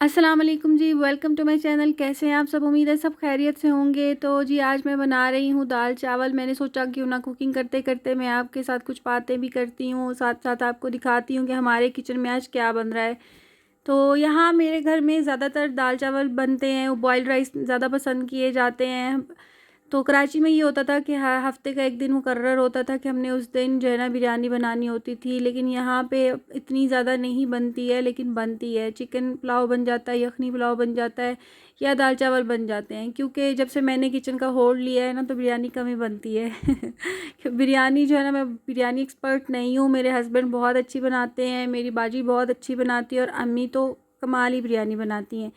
अस्सलाम वालेकुम जी, welcome to my channel. कैसे हैं आप सब? उम्मीद है सब खैरियत से होंगे। तो जी आज मैं बना रही हूँ दाल चावल। मैंने सोचा क्यों ना कुकिंग करते करते मैं आपके साथ कुछ बातें भी करती हूँ, साथ साथ आपको दिखाती हूँ कि हमारे किचन में आज क्या बन रहा है। तो यहाँ मेरे घर में ज़्यादातर दाल चावल बनते हैं, बॉयल्ड राइस ज़्यादा पसंद किए जाते हैं। तो कराची में ये होता था कि हफ्ते का एक दिन मुकर्रर होता था कि हमने उस दिन जो है ना बिरयानी बनानी होती थी, लेकिन यहाँ पे इतनी ज़्यादा नहीं बनती है, लेकिन बनती है। चिकन पुलाव बन जाता है, यखनी पुलाव बन जाता है या दाल चावल बन जाते हैं। क्योंकि जब से मैंने किचन का होल्ड लिया है ना तो बिरयानी कम ही बनती है। बिरयानी जो है ना, मैं बिरयानी एक्सपर्ट नहीं हूँ। मेरे हस्बैंड बहुत अच्छी बनाते हैं, मेरी बाजी बहुत अच्छी बनाती है और अम्मी तो कमाल ही बिरयानी बनाती हैं।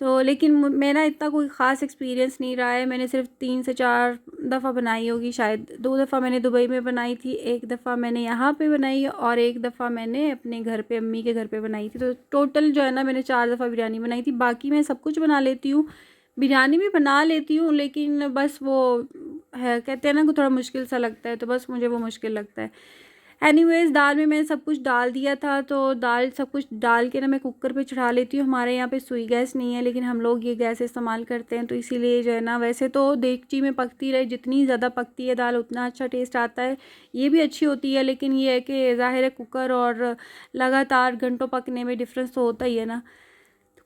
तो लेकिन मेरा इतना कोई ख़ास एक्सपीरियंस नहीं रहा है। मैंने सिर्फ 3 से 4 दफ़ा बनाई होगी शायद। 2 दफ़ा मैंने दुबई में बनाई थी, 1 दफ़ा मैंने यहाँ पे बनाई और 1 दफ़ा मैंने अपने घर पे अम्मी के घर पे बनाई थी। तो टोटल जो है ना मैंने 4 दफ़ा बिरयानी बनाई थी। बाकी मैं सब कुछ बना लेती हूँ, बिरयानी भी बना लेती हूँ, लेकिन बस वो है, कहते हैं ना कि थोड़ा मुश्किल सा लगता है, तो बस मुझे वो मुश्किल लगता है। एनीवेज़ दाल में मैंने सब कुछ डाल दिया था, तो दाल सब कुछ डाल के ना मैं कुकर पे चढ़ा लेती हूँ। हमारे यहाँ पे सुई गैस नहीं है, लेकिन हम लोग ये गैस इस्तेमाल करते हैं, तो इसीलिए जो है ना, वैसे तो देगची में पकती रहे, जितनी ज़्यादा पकती है दाल उतना अच्छा टेस्ट आता है। ये भी अच्छी होती है, लेकिन ये है कि ज़ाहिर है कुकर और लगातार घंटों पकने में डिफरेंस तो होता ही है ना।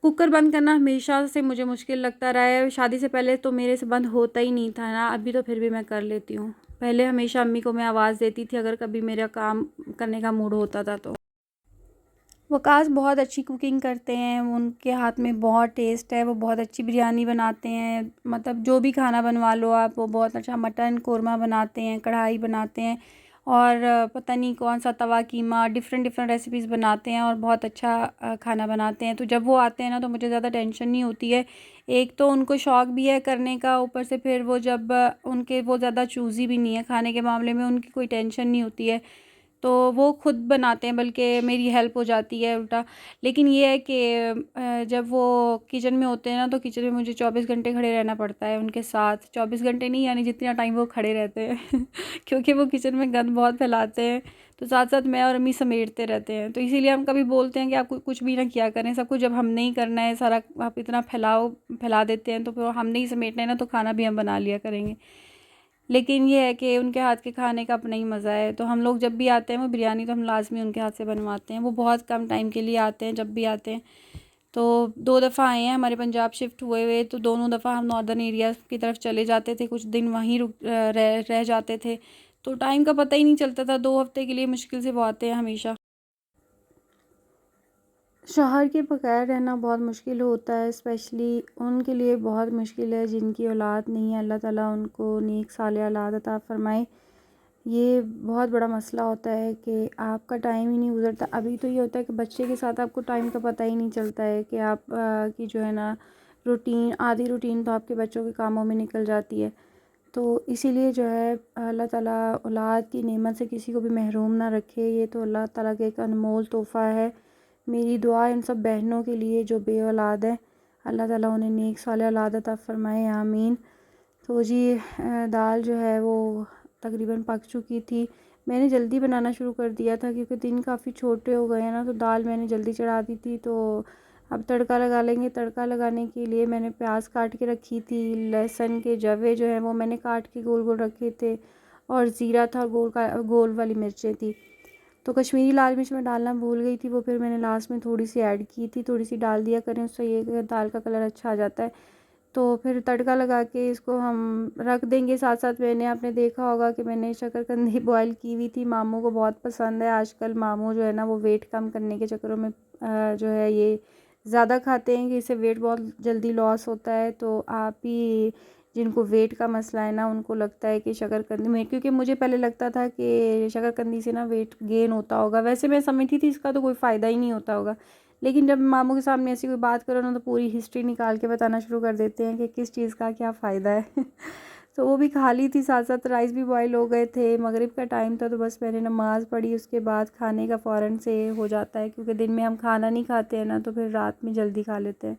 कुकर बंद करना हमेशा से मुझे मुश्किल लगता रहा है। शादी से पहले तो मेरे से बंद होता ही नहीं था ना, अभी तो फिर भी मैं कर लेती हूँ। पहले हमेशा अम्मी को मैं आवाज़ देती थी अगर कभी मेरा काम करने का मूड होता था तो। वकास बहुत अच्छी कुकिंग करते हैं, उनके हाथ में बहुत टेस्ट है, वो बहुत अच्छी बिरयानी बनाते हैं। मतलब जो भी खाना बनवा लो आप, वो बहुत अच्छा मटन कोरमा बनाते हैं, कढ़ाई बनाते हैं और पता नहीं कौन सा तवा कीमा, डिफ़रेंट डिफ़रेंट रेसिपीज़ बनाते हैं और बहुत अच्छा खाना बनाते हैं। तो जब वो आते हैं ना तो मुझे ज़्यादा टेंशन नहीं होती है। एक तो उनको शौक़ भी है करने का, ऊपर से फिर वो जब उनके वो ज़्यादा चूज़ी भी नहीं है खाने के मामले में, उनकी कोई टेंशन नहीं होती है। तो वो खुद बनाते हैं, बल्कि मेरी हेल्प हो जाती है उल्टा। लेकिन ये है कि जब वो किचन में होते हैं ना तो किचन में मुझे 24 घंटे खड़े रहना पड़ता है उनके साथ। 24 घंटे नहीं, यानी जितना टाइम वो खड़े रहते हैं। क्योंकि वो किचन में गंद बहुत फैलाते हैं, तो साथ साथ मैं और अम्मी समेटते रहते हैं। तो इसीलिए हम कभी बोलते हैं कि आप कुछ भी ना किया करें, सब कुछ जब हम नहीं करना है सारा, आप इतना फैला देते हैं, तो फिर हमने ही समेटना है ना, तो खाना भी हम बना लिया करेंगे। लेकिन ये है कि उनके हाथ के खाने का अपना ही मज़ा है। तो हम लोग जब भी आते हैं वो बिरयानी तो हम लाज़मी उनके हाथ से बनवाते हैं। वो बहुत कम टाइम के लिए आते हैं, जब भी आते हैं। तो 2 दफ़ा आए हैं, हमारे पंजाब शिफ्ट हुए हुए, तो दोनों दफ़ा हम नॉर्दर्न एरिया की तरफ चले जाते थे, कुछ दिन वहीं रह जाते थे। तो टाइम का पता ही नहीं चलता था। 2 हफ़्ते के लिए मुश्किल से वो आते हैं हमेशा। शौहर के बगैर रहना बहुत मुश्किल होता है, स्पेशली उनके लिए बहुत मुश्किल है जिनकी औलाद नहीं है। अल्लाह ताला उनको नेक साले औलाद अता फ़रमाए। ये बहुत बड़ा मसला होता है कि आपका टाइम ही नहीं गुज़रता। अभी तो ये होता है कि बच्चे के साथ आपको टाइम का पता ही नहीं चलता है कि आप की जो है ना रूटीन, आधी रूटीन तो आपके बच्चों के कामों में निकल जाती है। तो इसीलिए जो है अल्लाह ताला औलाद की नेमत से किसी को भी महरूम ना रखे। ये तो अल्लाह ताला का एक अनमोल तोहफ़ा है। मेरी दुआ इन सब बहनों के लिए जो बे औलाद है, अल्लाह ताला उन्हें नेक साले औलाद अता फ़रमाए, आमीन। तो जी दाल जो है वो तकरीबन पक चुकी थी। मैंने जल्दी बनाना शुरू कर दिया था क्योंकि दिन काफ़ी छोटे हो गए हैं ना, तो दाल मैंने जल्दी चढ़ा दी थी। तो अब तड़का लगा लेंगे। तड़का लगाने के लिए मैंने प्याज काट के रखी थी, लहसुन के जवे जो है वो मैंने काट के गोल गोल रखे थे और ज़ीरा था, गोल वाली मिर्चें थी। तो कश्मीरी लाल मिर्च मैं डालना भूल गई थी, वो फिर मैंने लास्ट में थोड़ी सी ऐड की थी। थोड़ी सी डाल दिया करें, उससे ये दाल का कलर अच्छा आ जाता है। तो फिर तड़का लगा के इसको हम रख देंगे। साथ साथ मैंने, आपने देखा होगा कि मैंने शकरकंदी बॉयल की हुई थी, मामू को बहुत पसंद है। आजकल मामू जो है ना वो वेट कम करने के चक्करों में जो है ये ज़्यादा खाते हैं कि इससे वेट बहुत जल्दी लॉस होता है। तो आप ही जिनको वेट का मसला है ना, उनको लगता है कि शकरकंदी में, क्योंकि मुझे पहले लगता था कि शकरकंदी से ना वेट गेन होता होगा। वैसे मैं समझती थी इसका तो कोई फ़ायदा ही नहीं होता होगा, लेकिन जब मामू के सामने ऐसी कोई बात करो ना तो पूरी हिस्ट्री निकाल के बताना शुरू कर देते हैं कि किस चीज़ का क्या फ़ायदा है। तो वो भी खा ली थी, साथ साथ राइस भी बॉयल हो गए थे। मगरिब का टाइम था तो बस मैंने नमाज़ पढ़ी, उसके बाद खाने का फ़ौरन से हो जाता है, क्योंकि दिन में हम खाना नहीं खाते हैं ना, तो फिर रात में जल्दी खा लेते हैं।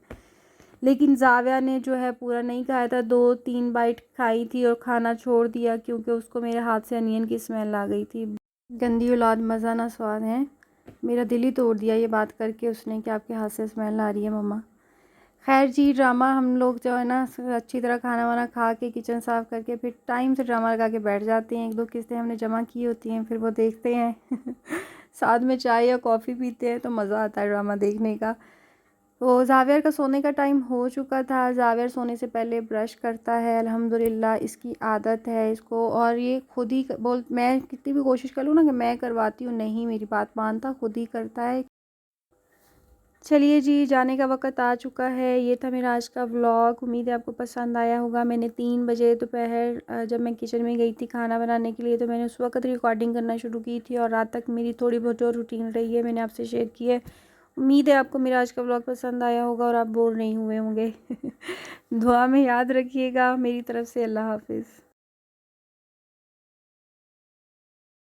लेकिन जाविया ने जो है पूरा नहीं खाया था, 2-3 बाइट खाई थी और खाना छोड़ दिया क्योंकि उसको मेरे हाथ से अनियन की स्मेल आ गई थी। गंदी औलाद मज़ा ना स्वाद है। मेरा दिल ही तोड़ दिया ये बात करके उसने कि आपके हाथ से स्मेल आ रही है मम्मा। खैर जी, ड्रामा हम लोग जो है ना अच्छी तरह खाना वाना खा के किचन साफ़ करके फिर टाइम से ड्रामा लगा के बैठ जाते हैं। 1-2 किस्तें हमने जमा की होती हैं, फिर वो देखते हैं साथ में चाय या कॉफ़ी पीते हैं तो मज़ा आता है ड्रामा देखने का। तो ज़ावियर का सोने का टाइम हो चुका था। ज़ावियर सोने से पहले ब्रश करता है, अल्हम्दुलिल्लाह इसकी आदत है इसको, और ये खुद ही मैं कितनी भी कोशिश कर लूँ ना कि मैं करवाती हूँ, नहीं मेरी बात मानता, खुद ही करता है। चलिए जी, जाने का वक़्त आ चुका है। ये था मेरा आज का व्लॉग। उम्मीद है आपको पसंद आया होगा। मैंने 3 बजे दोपहर जब मैं किचन में गई थी खाना बनाने के लिए, तो मैंने उस वक़्त रिकॉर्डिंग करना शुरू की थी और रात तक मेरी थोड़ी बहुत जो रूटीन रही है मैंने आपसे शेयर की है। उम्मीद है आपको मेरा आज का व्लॉग पसंद आया होगा और आप बोर नहीं हुए होंगे। दुआ में याद रखिएगा। मेरी तरफ़ से अल्लाह हाफ़िज़।